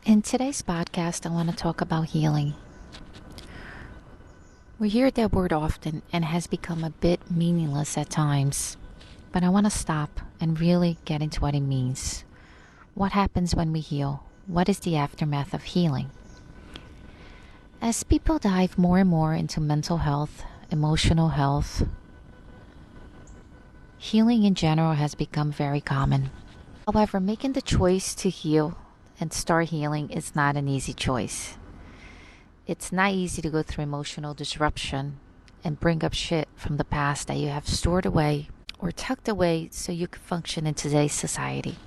In today's podcast, I want to talk about healing. We hear that word often and it has become a bit meaningless at times, but I want to stop and really get into what it means. What happens when we heal? What is the aftermath of healing? As people dive more and more into mental health, emotional health, healing in general has become very common. However, making the choice to heal and start healing is not an easy choice. It's not easy to go through emotional disruption and bring up shit from the past that you have stored away or tucked away so you can function in today's society.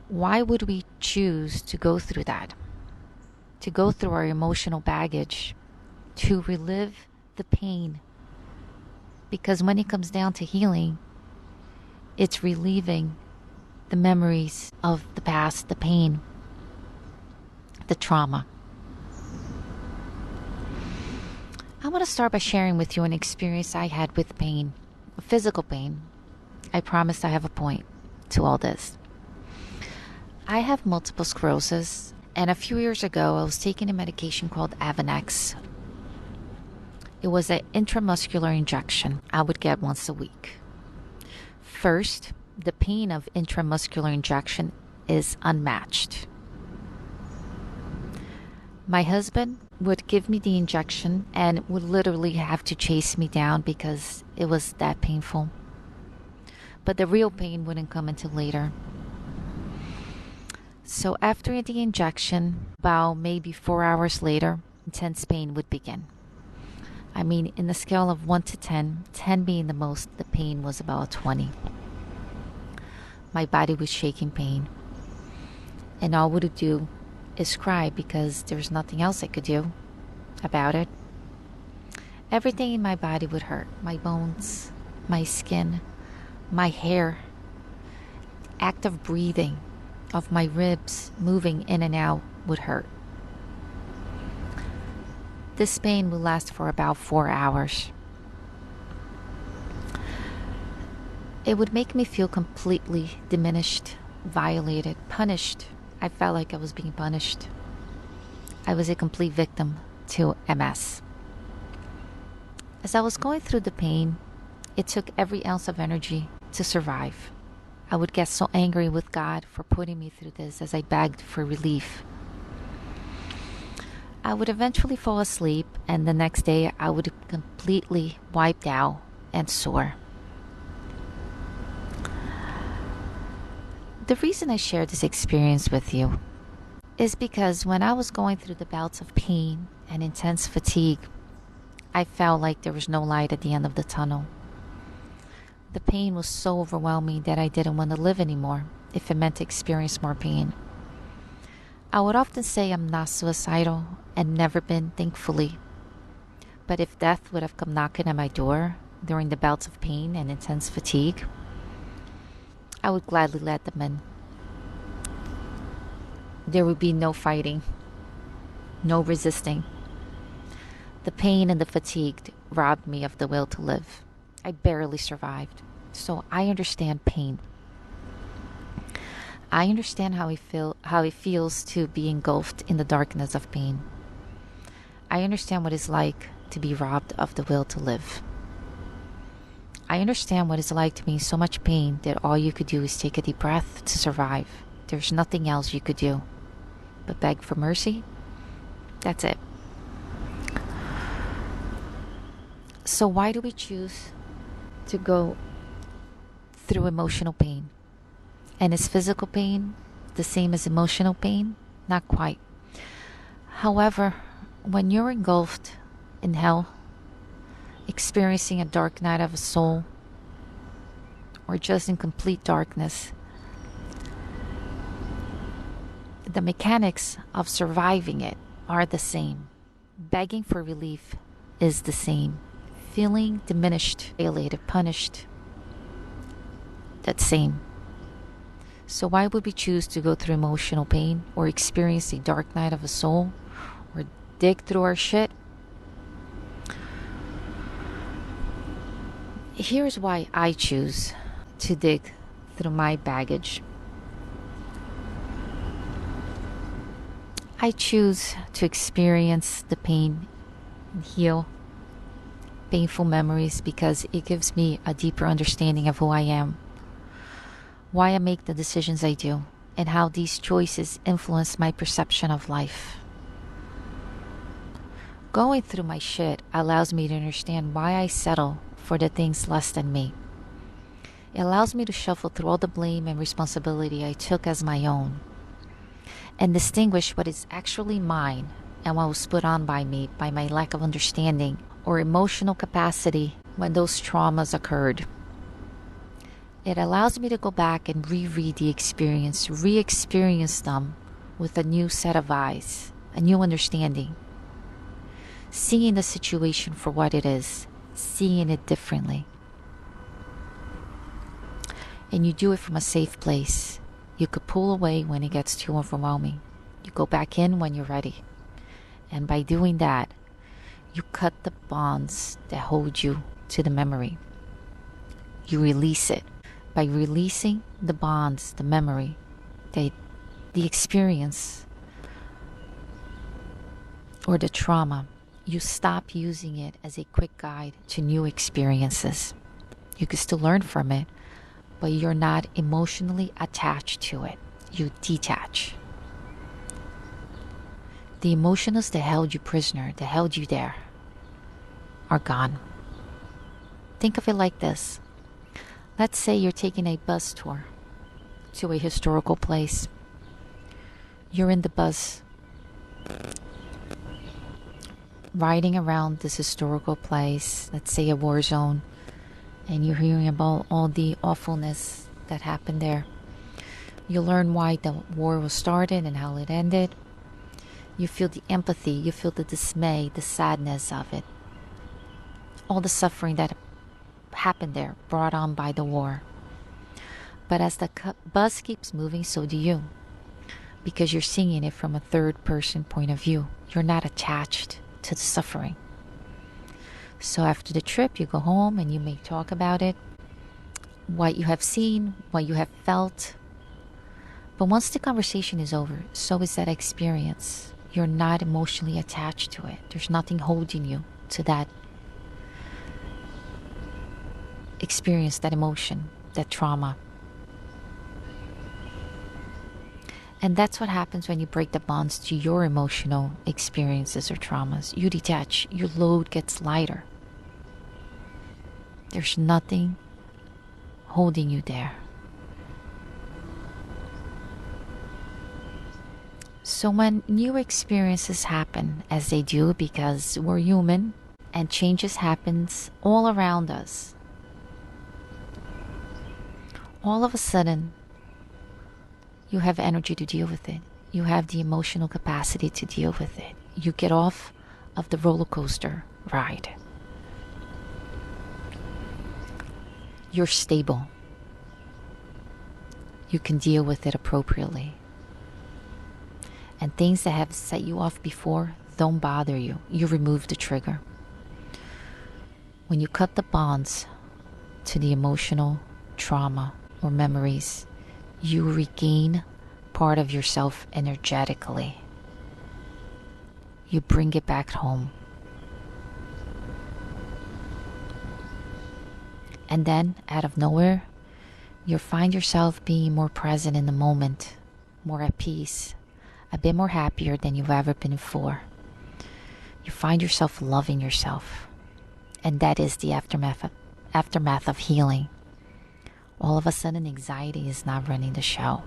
Why would we choose to go through that? To go through our emotional baggage, to relive the pain? Because when it comes down to healing, it's relieving the memories of the past, the pain, the trauma. I want to start by sharing with you an experience I had with pain, physical pain. I promise I have a point to all this. I have multiple sclerosis, and a few years ago I was taking a medication called Avonex. It was an intramuscular injection I would get once a week. First, the pain of intramuscular injection is unmatched. My husband would give me the injection and would literally have to chase me down because it was that painful. But the real pain wouldn't come until later. So after the injection, about maybe 4 hours later, intense pain would begin. I mean, in the scale of 1 to 10, 10 being the most, the pain was about 20. My body was shaking pain. And all I would do is cry because there was nothing else I could do about it. Everything in my body would hurt. My bones, my skin, my hair. Active breathing of my ribs moving in and out would hurt. This pain would last for about 4 hours. It would make me feel completely diminished, violated, punished. I felt like I was being punished. I was a complete victim to MS. As I was going through the pain, it took every ounce of energy to survive. I would get so angry with God for putting me through this as I begged for relief. I would eventually fall asleep, and the next day I would be completely wiped out and sore. The reason I share this experience with you is because when I was going through the bouts of pain and intense fatigue, I felt like there was no light at the end of the tunnel. The pain was so overwhelming that I didn't want to live anymore if it meant to experience more pain. I would often say I'm not suicidal and never been, thankfully. But if death would have come knocking at my door during the bouts of pain and intense fatigue, I would gladly let them in. There would be no fighting, no resisting. The pain and the fatigue robbed me of the will to live. I barely survived, so I understand pain. I understand how it feels to be engulfed in the darkness of pain. I understand what it's like to be robbed of the will to live. I understand what it's like to be in so much pain that all you could do is take a deep breath to survive. There's nothing else you could do but beg for mercy. That's it. So why do we choose to go through emotional pain? And is physical pain the same as emotional pain? Not quite. However, when you're engulfed in hell, experiencing a dark night of a soul, or just in complete darkness, the mechanics of surviving it are the same. Begging for relief is the same. Feeling diminished, violated, punished, that's same. So why would we choose to go through emotional pain or experience a dark night of a soul or dig through our shit? Here's why I choose to dig through my baggage. I choose to experience the pain and heal painful memories because it gives me a deeper understanding of who I am, why I make the decisions I do, and how these choices influence my perception of life. Going through my shit allows me to understand why I settle for the things less than me. It allows me to shuffle through all the blame and responsibility I took as my own and distinguish what is actually mine and what was put on by me by my lack of understanding or emotional capacity when those traumas occurred. It allows me to go back and reread the experience, re-experience them with a new set of eyes, a new understanding, seeing the situation for what it is, seeing it differently. And you do it from a safe place. You could pull away when it gets too overwhelming. You go back in when you're ready. And by doing that, you cut the bonds that hold you to the memory. You release it. By releasing the bonds, the memory, the experience, or the trauma, you stop using it as a quick guide to new experiences. You can still learn from it, but you're not emotionally attached to it. You detach. The emotions that held you prisoner, that held you there, are gone. Think of it like this. Let's say you're taking a bus tour to a historical place. You're in the bus, riding around this historical place, let's say a war zone, and you're hearing about all the awfulness that happened there. You learn why the war was started and how it ended. You feel the empathy, you feel the dismay, the sadness of it. All the suffering that happened there, brought on by the war. But as the bus keeps moving, so do you. Because you're seeing it from a third person point of view. You're not attached to the suffering. So after the trip, you go home and you may talk about it, what you have seen, what you have felt. But once the conversation is over, so is that experience. You're not emotionally attached to it. There's nothing holding you to that experience, that emotion, that trauma. And that's what happens when you break the bonds to your emotional experiences or traumas. You detach, your load gets lighter. There's nothing holding you there. So when new experiences happen, as they do because we're human and changes happens all around us, all of a sudden you have energy to deal with it. You have the emotional capacity to deal with it. You get off of the roller coaster ride. You're stable. You can deal with it appropriately. And things that have set you off before don't bother you. You remove the trigger. When you cut the bonds to the emotional trauma or memories, you regain part of yourself energetically. You bring it back home. And then, out of nowhere, you'll find yourself being more present in the moment, more at peace, a bit more happier than you've ever been before. You find yourself loving yourself. And that is the aftermath of healing. All of a sudden, anxiety is not running the show.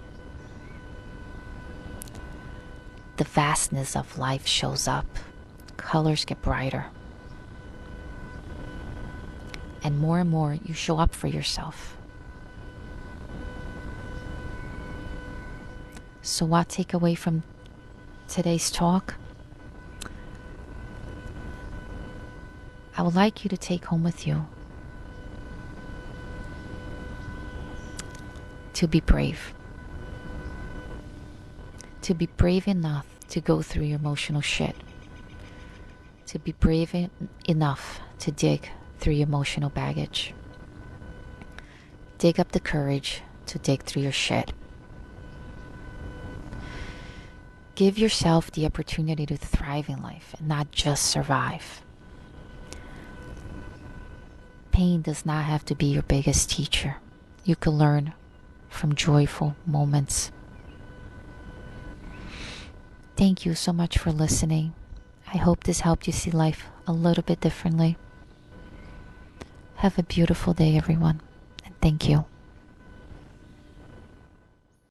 The vastness of life shows up. Colors get brighter. And more you show up for yourself. So what take away from today's talk? I would like you to take home with you to be brave. To be brave enough to go through your emotional shit. To be brave enough to dig through your emotional baggage. Dig up the courage to dig through your shit. Give yourself the opportunity to thrive in life and not just survive. Pain does not have to be your biggest teacher. You can learn from joyful moments. Thank you so much for listening. I hope this helped you see life a little bit differently. Have a beautiful day, everyone, and thank you.